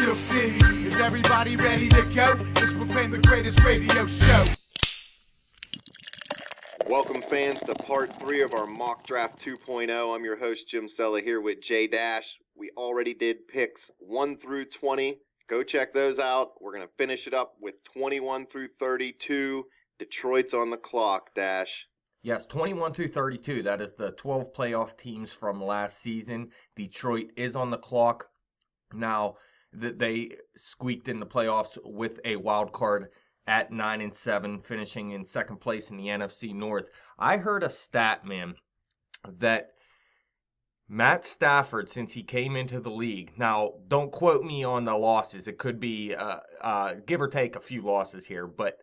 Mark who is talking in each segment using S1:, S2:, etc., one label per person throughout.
S1: Steel City. Is everybody ready to go? Let's proclaim the greatest radio show.
S2: Welcome, fans, to part 3 of our Mock Draft 2.0. I'm your host, Jim Sella, here with Jay Dash. We already did picks 1 through 20. Go check those out. We're going to finish it up with 21 through 32. Detroit's on the clock, Dash.
S3: Yes, 21 through 32. That is the 12 playoff teams from last season. Detroit is on the clock. Now, they squeaked in the playoffs with a wild card at 9-7, finishing in second place in the NFC North. I heard a stat, man, that Matt Stafford, since he came into the league, now don't quote me on the losses. It could be give or take a few losses here, but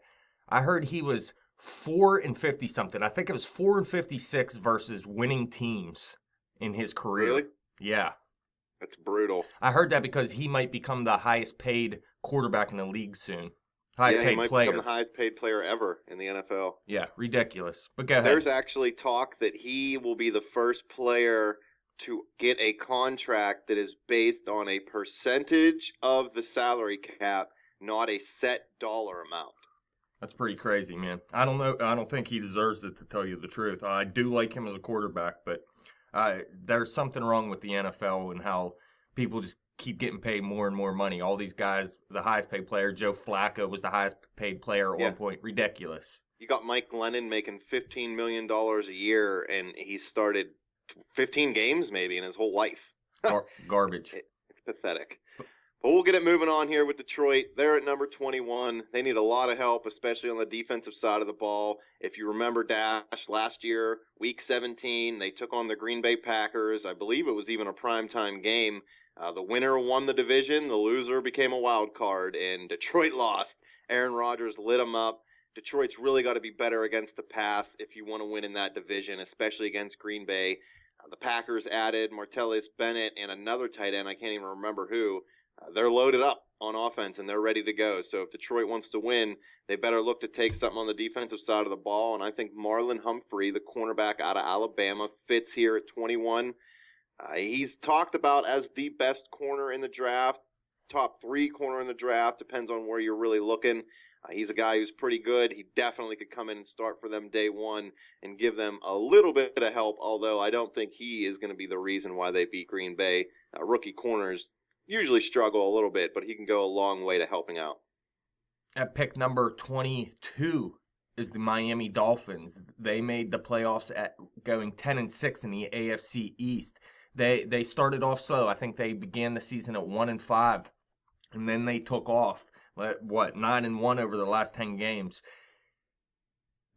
S3: I heard he was 4-50 something. I think it was 4-56 versus winning teams in his career.
S2: Really?
S3: Yeah.
S2: That's brutal.
S3: I heard that because he might become the highest paid quarterback in the league soon. Highest
S2: he
S3: paid
S2: might
S3: player.
S2: become the highest paid player ever in the NFL.
S3: Yeah, ridiculous. But go ahead.
S2: There's actually talk that he will be the first player to get a contract that is based on a percentage of the salary cap, not a set dollar amount.
S3: That's pretty crazy, man. I don't know. I don't think he deserves it, to tell you the truth. I do like him as a quarterback, but there's something wrong with the NFL and how people just keep getting paid more and more money. All these guys, the highest paid player, Joe Flacco was the highest paid player at one point. Ridiculous.
S2: You got Mike Glennon making $15 million a year, and he started 15 games maybe in his whole life.
S3: Garbage.
S2: It's pathetic. But we'll get it moving on here with Detroit. They're at number 21. They need a lot of help, especially on the defensive side of the ball. If you remember, Dash, last year, Week 17, they took on the Green Bay Packers. I believe it was even a primetime game. The winner won the division. The loser became a wild card, and Detroit lost. Aaron Rodgers lit them up. Detroit's really got to be better against the pass if you want to win in that division, especially against Green Bay. The Packers added Martellus Bennett and another tight end. I can't even remember who. They're loaded up on offense, and they're ready to go. So if Detroit wants to win, they better look to take something on the defensive side of the ball. And I think Marlon Humphrey, the cornerback out of Alabama, fits here at 21. He's talked about as the best corner in the draft, top 3 corner in the draft, depends on where you're really looking. He's a guy who's pretty good. He definitely could come in and start for them day one and give them a little bit of help, although I don't think he is going to be the reason why they beat Green Bay. Rookie corners usually struggle a little bit, but he can go a long way to helping out.
S3: At pick number 22 is the Miami Dolphins. They made the playoffs at going 10-6 in the AFC East. They started off slow. I think they began the season at 1-5, and then they took off. 9-1 over the last 10 games.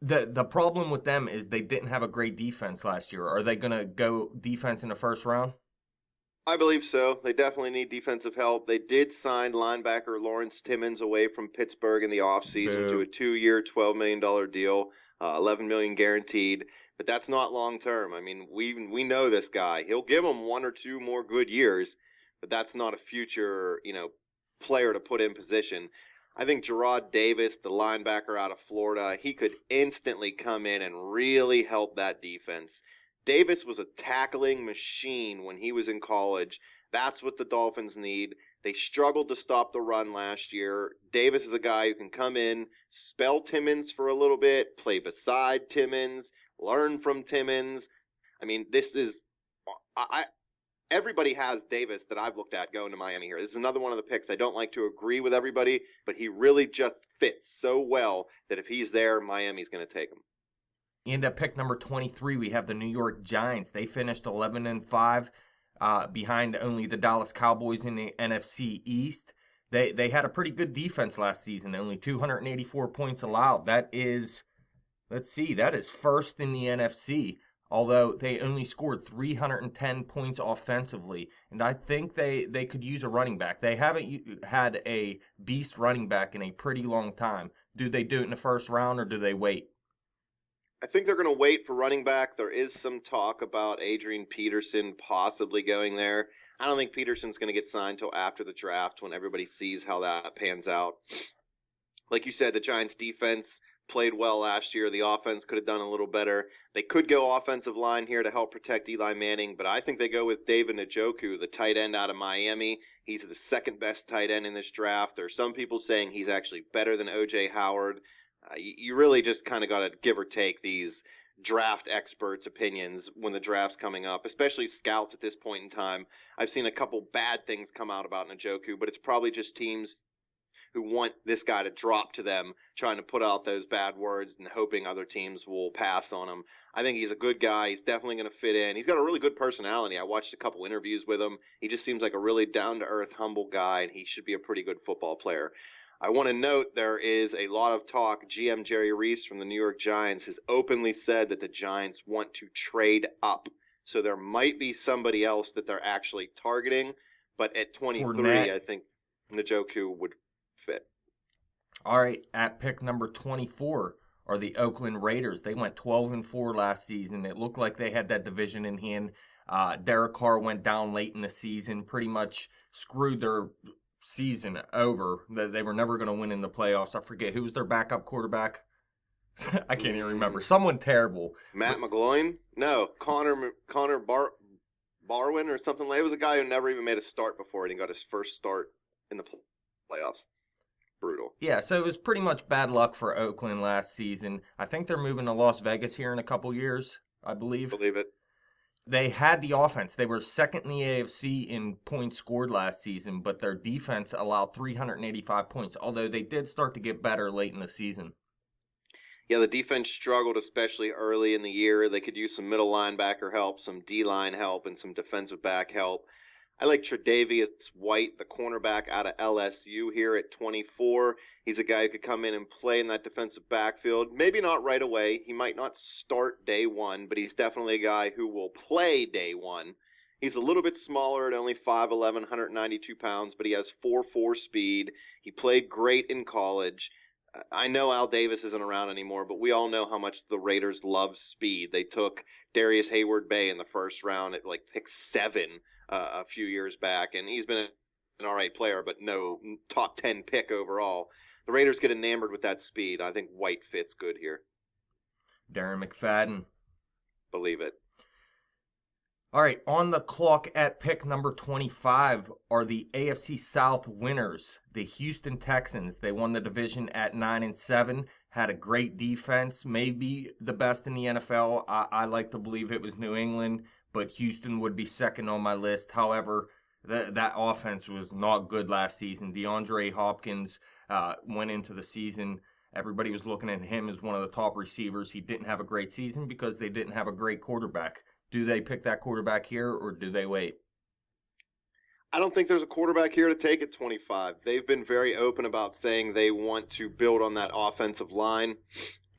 S3: The problem with them is they didn't have a great defense last year. Are they going to go defense in the first round?
S2: I believe so. They definitely need defensive help. They did sign linebacker Lawrence Timmons away from Pittsburgh in the offseason to a 2-year, $12 million deal, $11 million guaranteed. But that's not long term. I mean, we know this guy. He'll give them 1 or 2 more good years, but that's not a future, player to put in position. I think Gerard Davis, the linebacker out of Florida, he could instantly come in and really help that defense. Davis was a tackling machine when he was in college. That's what the Dolphins need. They struggled to stop the run last year. Davis is a guy who can come in, spell Timmons for a little bit, play beside Timmons, learn from Timmons. I mean, this is everybody has Davis that I've looked at going to Miami here. This is another one of the picks. I don't like to agree with everybody, but he really just fits so well that if he's there, Miami's going to take him.
S3: And at pick number 23, we have the New York Giants. They finished 11-5 behind only the Dallas Cowboys in the NFC East. They had a pretty good defense last season, only 284 points allowed. That is first in the NFC, although they only scored 310 points offensively. And I think they could use a running back. They haven't had a beast running back in a pretty long time. Do they do it in the first round, or do they wait?
S2: I think they're going to wait for running back. There is some talk about Adrian Peterson possibly going there. I don't think Peterson's going to get signed till after the draft when everybody sees how that pans out. Like you said, the Giants' defense played well last year. The offense could have done a little better. They could go offensive line here to help protect Eli Manning, but I think they go with David Njoku, the tight end out of Miami. He's the second best tight end in this draft. There are some people saying he's actually better than O.J. Howard. You really just kind of got to give or take these draft experts' opinions when the draft's coming up, especially scouts at this point in time. I've seen a couple bad things come out about Njoku, but it's probably just teams who want this guy to drop to them, trying to put out those bad words and hoping other teams will pass on him. I think he's a good guy. He's definitely going to fit in. He's got a really good personality. I watched a couple interviews with him. He just seems like a really down-to-earth, humble guy, and he should be a pretty good football player. I want to note there is a lot of talk. GM Jerry Reese from the New York Giants has openly said that the Giants want to trade up. So there might be somebody else that they're actually targeting, but at 23, Fournette. I think Njoku would fit.
S3: All right, at pick number 24 are the Oakland Raiders. They went 12-4 last season. It looked like they had that division in hand. Derek Carr went down late in the season, pretty much screwed their season over. They were never going to win in the playoffs. I forget who was their backup quarterback. I can't even remember. Someone terrible.
S2: Matt McGloin? No, Connor Barwin or something. It was a guy who never even made a start before, and he got his first start in the playoffs. Brutal. Yeah,
S3: so it was pretty much bad luck for Oakland last season. I think they're moving to Las Vegas here in a couple years, I believe.
S2: Believe it.
S3: They had the offense. They were second in the AFC in points scored last season, but their defense allowed 385 points, although they did start to get better late in the season.
S2: Yeah, the defense struggled, especially early in the year. They could use some middle linebacker help, some D-line help, and some defensive back help. I like Tre'Davious White, the cornerback out of LSU here at 24. He's a guy who could come in and play in that defensive backfield. Maybe not right away. He might not start day one, but he's definitely a guy who will play day one. He's a little bit smaller at only 5'11", 192 pounds, but he has 4.4 speed. He played great in college. I know Al Davis isn't around anymore, but we all know how much the Raiders love speed. They took Darius Hayward-Bay in the first round at like pick 7 a few years back, and he's been an all right player, but no top 10 pick overall. The Raiders get enamored with that speed. I think White fits good here.
S3: Darren McFadden.
S2: Believe it.
S3: All right, on the clock at pick number 25 are the AFC South winners, the Houston Texans. They won the division at 9-7, had a great defense, maybe the best in the NFL. I like to believe it was New England, but Houston would be second on my list. However, that offense was not good last season. DeAndre Hopkins went into the season. Everybody was looking at him as one of the top receivers. He didn't have a great season because they didn't have a great quarterback. Do they pick that quarterback here, or do they wait?
S2: I don't think there's a quarterback here to take at 25. They've been very open about saying they want to build on that offensive line.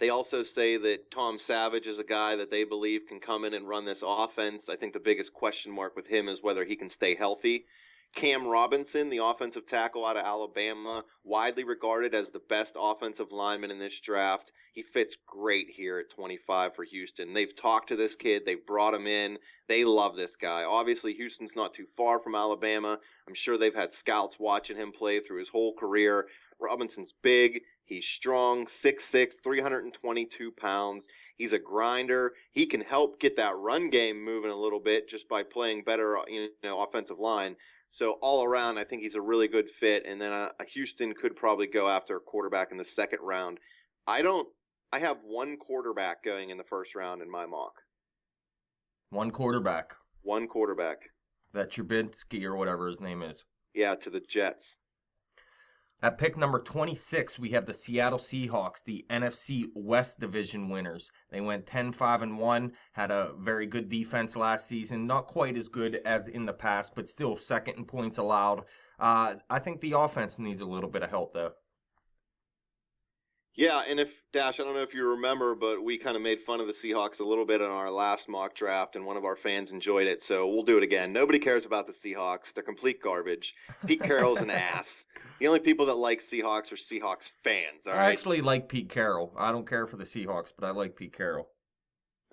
S2: They also say that Tom Savage is a guy that they believe can come in and run this offense. I think the biggest question mark with him is whether he can stay healthy. Cam Robinson, the offensive tackle out of Alabama, widely regarded as the best offensive lineman in this draft. He fits great here at 25 for Houston. They've talked to this kid. They've brought him in. They love this guy. Obviously, Houston's not too far from Alabama. I'm sure they've had scouts watching him play through his whole career. Robinson's big. He's strong, 6'6", 322 pounds. He's a grinder. He can help get that run game moving a little bit just by playing better, offensive line. So all around, I think he's a really good fit. And then Houston could probably go after a quarterback in the second round. I have one quarterback going in the first round in my mock.
S3: One quarterback.
S2: One quarterback.
S3: That Trubinsky or whatever his name is.
S2: Yeah, to the Jets.
S3: At pick number 26, we have the Seattle Seahawks, the NFC West Division winners. They went 10-5-1, had a very good defense last season. Not quite as good as in the past, but still second in points allowed. I think the offense needs a little bit of help, though.
S2: Yeah, and Dash, I don't know if you remember, but we kind of made fun of the Seahawks a little bit in our last mock draft, and one of our fans enjoyed it, so we'll do it again. Nobody cares about the Seahawks. They're complete garbage. Pete Carroll's an ass. The only people that like Seahawks are Seahawks fans, all right?
S3: I actually like Pete Carroll. I don't care for the Seahawks, but I like Pete Carroll.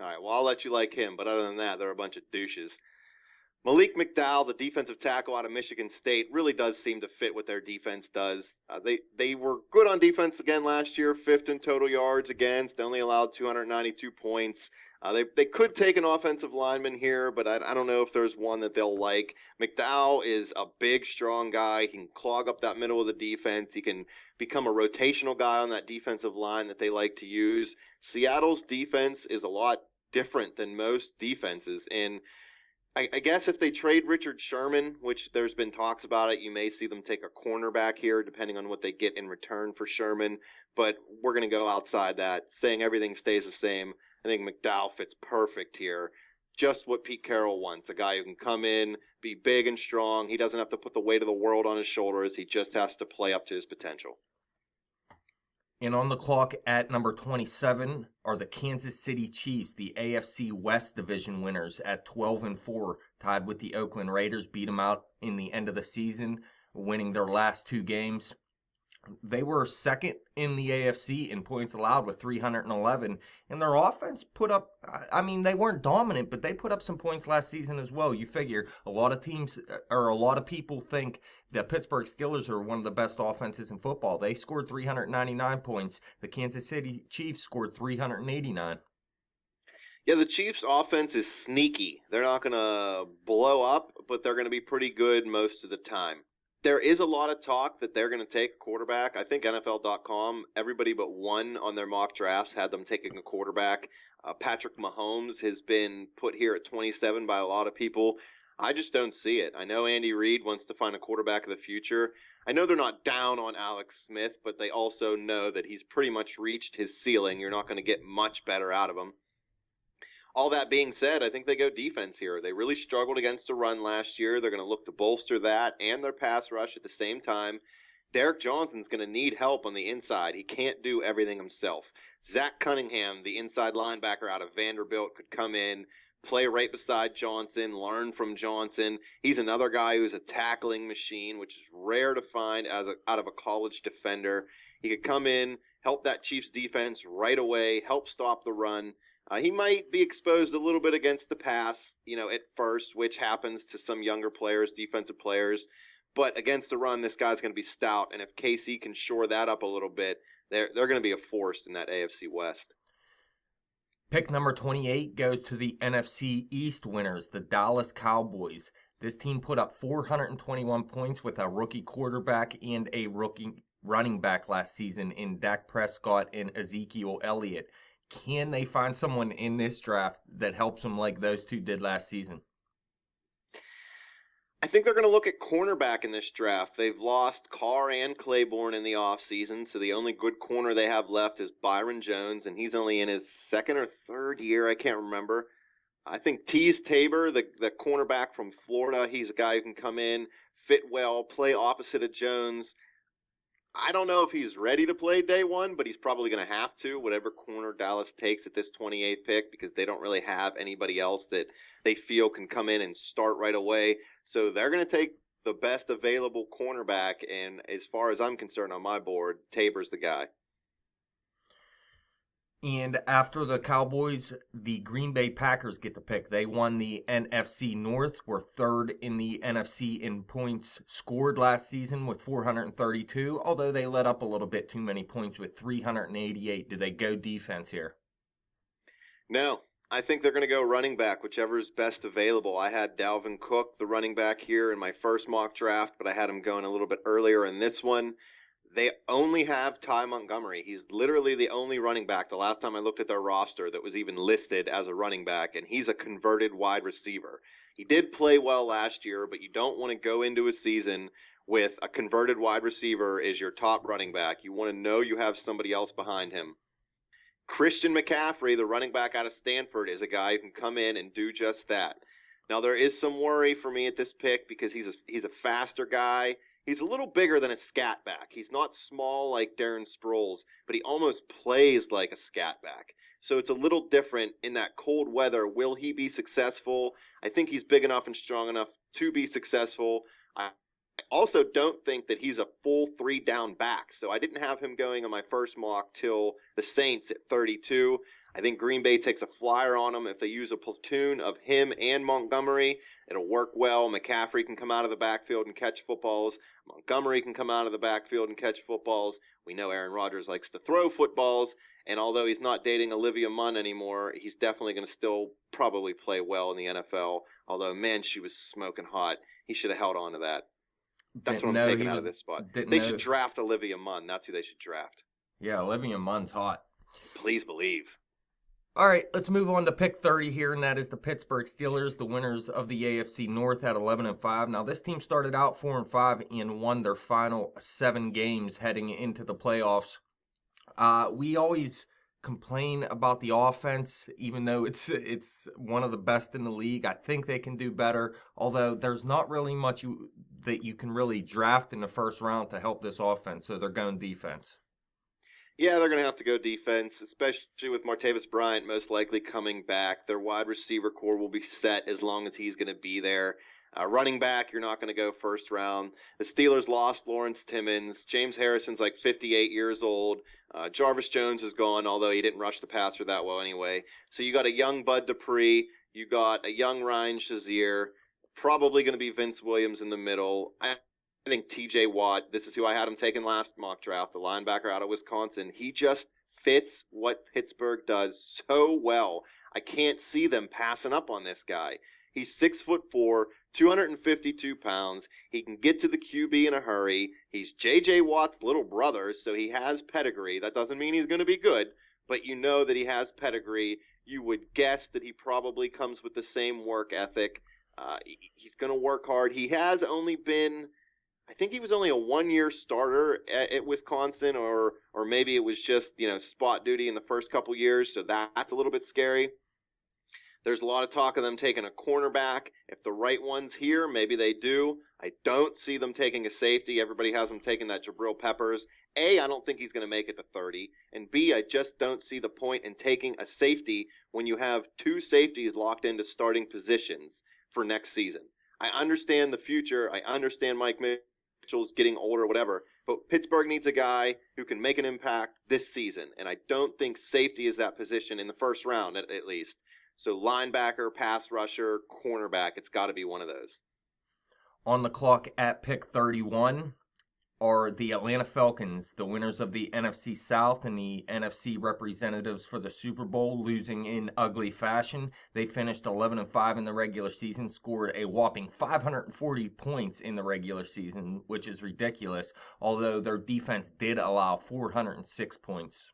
S2: All right, well, I'll let you like him, but other than that, they're a bunch of douches. Malik McDowell, the defensive tackle out of Michigan State, really does seem to fit what their defense does. They were good on defense again last year, 5th in total yards against, only allowed 292 points. They could take an offensive lineman here, but I don't know if there's one that they'll like. McDowell is a big, strong guy. He can clog up that middle of the defense. He can become a rotational guy on that defensive line that they like to use. Seattle's defense is a lot different than most defenses, and I guess if they trade Richard Sherman, which there's been talks about it, you may see them take a cornerback here, depending on what they get in return for Sherman. But we're going to go outside that, saying everything stays the same. I think McDowell fits perfect here. Just what Pete Carroll wants, a guy who can come in, be big and strong. He doesn't have to put the weight of the world on his shoulders. He just has to play up to his potential.
S3: And on the clock at number 27 are the Kansas City Chiefs, the AFC West division winners at 12-4, tied with the Oakland Raiders, beat them out in the end of the season, winning their last 2 games. They were second in the AFC in points allowed with 311, and their offense put up, I mean, they weren't dominant, but they put up some points last season as well. You figure a lot of teams, or a lot of people think the Pittsburgh Steelers are one of the best offenses in football. They scored 399 points. The Kansas City Chiefs scored 389.
S2: Yeah, the Chiefs' offense is sneaky. They're not going to blow up, but they're going to be pretty good most of the time. There is a lot of talk that they're going to take a quarterback. I think NFL.com, everybody but one on their mock drafts had them taking a quarterback. Patrick Mahomes has been put here at 27 by a lot of people. I just don't see it. I know Andy Reid wants to find a quarterback of the future. I know they're not down on Alex Smith, but they also know that he's pretty much reached his ceiling. You're not going to get much better out of him. All that being said, I think they go defense here. They really struggled against the run last year. They're going to look to bolster that and their pass rush at the same time. Derek Johnson's going to need help on the inside. He can't do everything himself. Zach Cunningham, the inside linebacker out of Vanderbilt, could come in, play right beside Johnson, learn from Johnson. He's another guy who's a tackling machine, which is rare to find out of a college defender. He could come in, help that Chiefs defense right away, help stop the run. He might be exposed a little bit against the pass, at first, which happens to some younger players, defensive players. But against the run, this guy's going to be stout. And if KC can shore that up a little bit, they're going to be a force in that AFC West.
S3: Pick number 28 goes to the NFC East winners, the Dallas Cowboys. This team put up 421 points with a rookie quarterback and a rookie running back last season in Dak Prescott and Ezekiel Elliott. Can they find someone in this draft that helps them like those two did last season?
S2: I think they're going to look at cornerback in this draft. They've lost Carr and Claiborne in the offseason, so the only good corner they have left is Byron Jones, and he's only in his 2nd or 3rd year. I can't remember. I think Tease Tabor, the cornerback from Florida, he's a guy who can come in, fit well, play opposite of Jones. I don't know if he's ready to play day one, but he's probably going to have to, whatever corner Dallas takes at this 28th pick, because they don't really have anybody else that they feel can come in and start right away. So they're going to take the best available cornerback, and as far as I'm concerned on my board, Tabor's the guy.
S3: And after the Cowboys, the Green Bay Packers get the pick. They won the NFC North, were 3rd in the NFC in points scored last season with 432, although they let up a little bit too many points with 388. Do they go defense here?
S2: No, I think they're going to go running back, whichever is best available. I had Dalvin Cook, the running back, here in my first mock draft, but I had him going a little bit earlier in this one. They only have Ty Montgomery. He's literally the only running back, the last time I looked at their roster, that was even listed as a running back, and he's a converted wide receiver. He did play well last year, but you don't want to go into a season with a converted wide receiver as your top running back. You want to know you have somebody else behind him. Christian McCaffrey, the running back out of Stanford, is a guy who can come in and do just that. Now, there is some worry for me at this pick because he's a faster guy. He's a little bigger than a scat back. He's not small like Darren Sproles, but he almost plays like a scat back. So it's a little different in that cold weather. Will he be successful? I think he's big enough and strong enough to be successful. I also don't think that he's a full 3-down back. So I didn't have him going on my first mock till the Saints at 32. I think Green Bay takes a flyer on them. If they use a platoon of him and Montgomery, it'll work well. McCaffrey can come out of the backfield and catch footballs. Montgomery can come out of the backfield and catch footballs. We know Aaron Rodgers likes to throw footballs, and although he's not dating Olivia Munn anymore, he's definitely going to still probably play well in the NFL. Although, man, she was smoking hot. He should have held on to that. That's what I'm taking out of this spot. They should draft Olivia Munn. That's who they should draft.
S3: Yeah, Olivia Munn's hot.
S2: Please believe.
S3: All right, let's move on to pick 30 here, and that is the Pittsburgh Steelers, the winners of the AFC North at 11-5. Now, this team started out 4-5 and won their final 7 games heading into the playoffs. We always complain about the offense, even though it's one of the best in the league. I think they can do better, although there's not really much that you can really draft in the first round to help this offense, so they're going defense.
S2: Yeah, they're going to have to go defense, especially with Martavis Bryant most likely coming back. Their wide receiver core will be set as long as he's going to be there. Running back, you're not going to go first round. The Steelers lost Lawrence Timmons. James Harrison's like 58 years old. Jarvis Jones is gone, although he didn't rush the passer that well anyway. So you got a young Bud Dupree. You got a young Ryan Shazier. Probably going to be Vince Williams in the middle. I think TJ Watt, this is who I had him taking last mock draft, the linebacker out of Wisconsin. He just fits what Pittsburgh does so well. I can't see them passing up on this guy. He's 6'4", 252 pounds. He can get to the QB in a hurry. He's J.J. Watt's little brother, so he has pedigree. That doesn't mean he's going to be good, but you know that he has pedigree. You would guess that he probably comes with the same work ethic. He's going to work hard. He has only been... I think he was only a 1-year starter at Wisconsin, or maybe it was just, spot duty in the first couple years, so that's a little bit scary. There's a lot of talk of them taking a cornerback. If the right one's here, maybe they do. I don't see them taking a safety. Everybody has them taking that Jabril Peppers. A, I don't think he's going to make it to 30. And B, I just don't see the point in taking a safety when you have 2 safeties locked into starting positions for next season. I understand the future. I understand Mike Mitchell's getting older, whatever. But Pittsburgh needs a guy who can make an impact this season. And I don't think safety is that position in the first round, at least. So linebacker, pass rusher, cornerback, it's got to be one of those.
S3: On the clock at pick 31 are the Atlanta Falcons, the winners of the NFC South and the NFC representatives for the Super Bowl, losing in ugly fashion. They finished 11-5 in the regular season, scored a whopping 540 points in the regular season, which is ridiculous, although their defense did allow 406 points.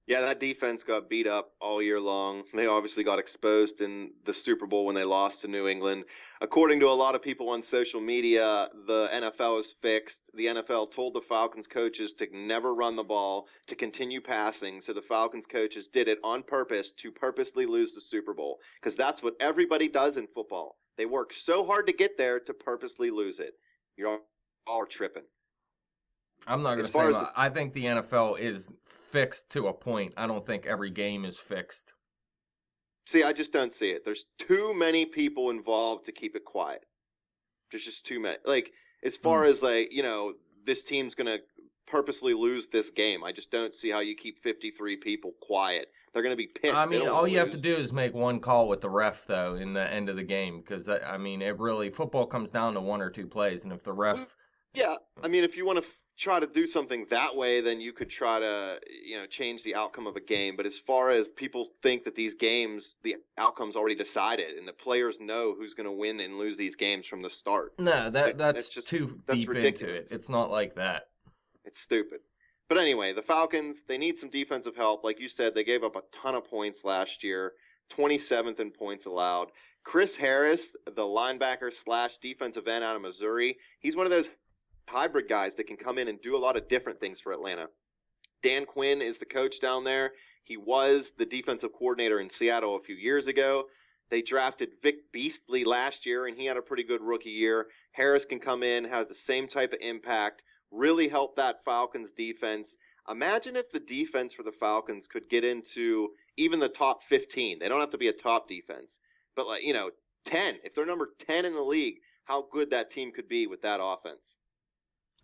S2: Yeah, that defense got beat up all year long. They obviously got exposed in the Super Bowl when they lost to New England. According to a lot of people on social media, the NFL is fixed. The NFL told the Falcons coaches to never run the ball, to continue passing. So the Falcons coaches did it on purpose to purposely lose the Super Bowl, because that's what everybody does in football. They work so hard to get there to purposely lose it. You're all tripping.
S3: I'm not going to say that. I think the NFL is fixed to a point. I don't think every game is fixed.
S2: See, I just don't see it. There's too many people involved to keep it quiet. There's just too many. Like, as far as, this team's going to purposely lose this game, I just don't see how you keep 53 people quiet. They're going to be pissed.
S3: I mean, all you have to do is make one call with the ref, though, in the end of the game. Because, football comes down to 1 or 2 plays. And if the ref...
S2: Yeah, I mean, if you want to try to do something that way, then you could try to, change the outcome of a game. But as far as people think that these games, the outcome's already decided, and the players know who's going to win and lose these games from the start.
S3: No, that's just too deep ridiculous. Into it. It's not like that.
S2: It's stupid. But anyway, the Falcons, they need some defensive help. Like you said, they gave up a ton of points last year, 27th in points allowed. Chris Harris, the linebacker / defensive end out of Missouri, he's one of those hybrid guys that can come in and do a lot of different things for Atlanta. Dan Quinn is the coach down there. He was the defensive coordinator in Seattle a few years ago. They drafted Vic Beasley last year, and he had a pretty good rookie year. Harris can come in, have the same type of impact, really help that Falcons defense. Imagine if the defense for the Falcons could get into even the top 15. They don't have to be a top defense, but 10. If they're number 10 in the league, how good that team could be with that offense.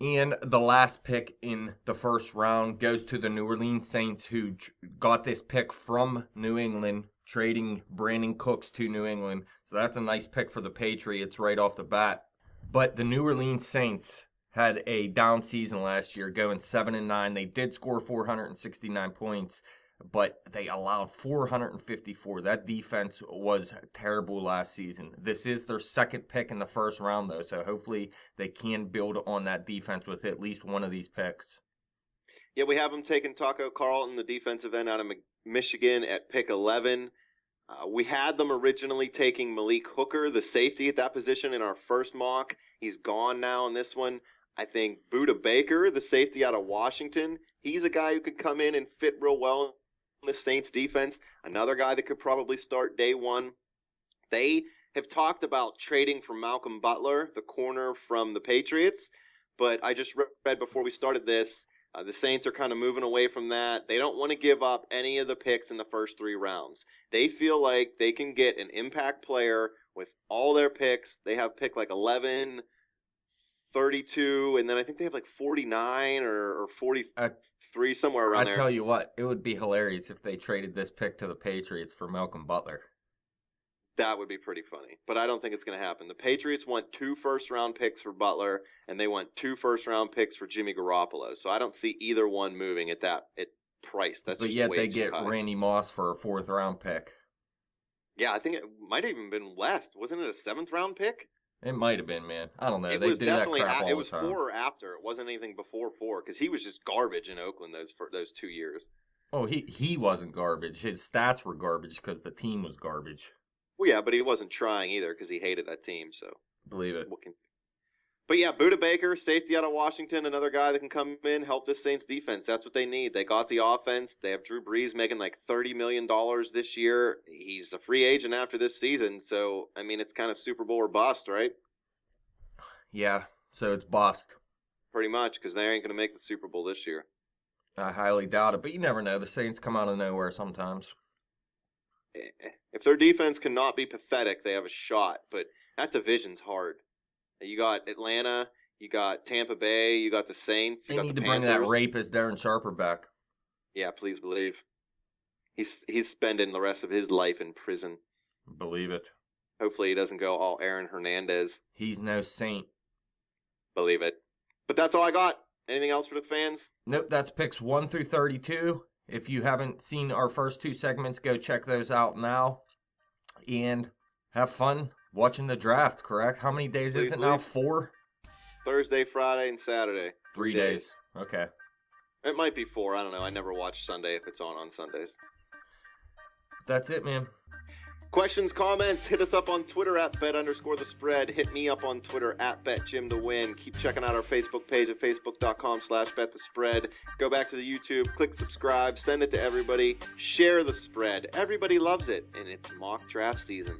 S3: And the last pick in the first round goes to the New Orleans Saints, who got this pick from New England, trading Brandon Cooks to New England. So that's a nice pick for the Patriots right off the bat. But the New Orleans Saints had a down season last year, going 7-9. They did score 469 points, but they allowed 454. That defense was terrible last season. This is their second pick in the first round, though, so hopefully they can build on that defense with at least one of these picks.
S2: Yeah, we have them taking Taco Carlton, the defensive end out of Michigan, at pick 11. We had them originally taking Malik Hooker, the safety at that position, in our first mock. He's gone now in this one. I think Buda Baker, the safety out of Washington, he's a guy who could come in and fit real well in the Saints defense. Another guy that could probably start day one. They have talked about trading for Malcolm Butler, the corner from the Patriots, but I just read before we started this, the Saints are kind of moving away from that. They don't want to give up any of the picks in the first 3 rounds. They feel like they can get an impact player with all their picks. They have pick like 11, 32, and then I think they have like 49 or 43, somewhere around there.
S3: I tell you what, it would be hilarious if they traded this pick to the Patriots for Malcolm Butler.
S2: That would be pretty funny, but I don't think it's going to happen. The Patriots want 2 first-round picks for Butler, and they want 2 first-round picks for Jimmy Garoppolo. So I don't see either one moving at price. That's
S3: but
S2: just
S3: yet
S2: way
S3: they
S2: too
S3: get
S2: high.
S3: Randy Moss for a 4th-round pick.
S2: Yeah, I think it might have even been less. Wasn't it a 7th-round pick?
S3: It might have been, man. I don't know.
S2: It
S3: They
S2: was
S3: do
S2: definitely
S3: that crap all
S2: it was
S3: the time.
S2: 4 or after. It wasn't anything before 4 because he was just garbage in Oakland those 2 years.
S3: Oh, he wasn't garbage. His stats were garbage because the team was garbage.
S2: Well, yeah, but he wasn't trying either because he hated that team. So
S3: Believe it.
S2: But yeah, Buda Baker, safety out of Washington, another guy that can come in, help this Saints defense. That's what they need. They got the offense. They have Drew Brees making like $30 million this year. He's a free agent after this season. So, I mean, it's kind of Super Bowl or bust, right?
S3: Yeah, so it's bust.
S2: Pretty much, because they ain't going to make the Super Bowl this year.
S3: I highly doubt it, but you never know. The Saints come out of nowhere sometimes.
S2: If their defense cannot be pathetic, they have a shot. But that division's hard. You got Atlanta, you got Tampa Bay, you got the Saints,
S3: They
S2: you got
S3: need
S2: the
S3: to
S2: Panthers.
S3: bring that rapist Darren Sharper back.
S2: Yeah, please believe. He's spending the rest of his life in prison.
S3: Believe it.
S2: Hopefully he doesn't go all Aaron Hernandez.
S3: He's no saint.
S2: Believe it. But that's all I got. Anything else for the fans?
S3: Nope, that's picks 1 through 32. If you haven't seen our first 2 segments, go check those out now. And have fun watching the draft, correct? How many days is it now? 4?
S2: Thursday, Friday, and Saturday.
S3: 3 days. Okay.
S2: It might be 4. I don't know. I never watch Sunday if it's on Sundays.
S3: That's it, man.
S2: Questions, comments, hit us up on Twitter at bet_the_spread. Hit me up on Twitter at betjimthewin. Keep checking out our Facebook page at facebook.com/betthespread. Go back to the YouTube, click subscribe, send it to everybody, share the spread. Everybody loves it, and it's mock draft season.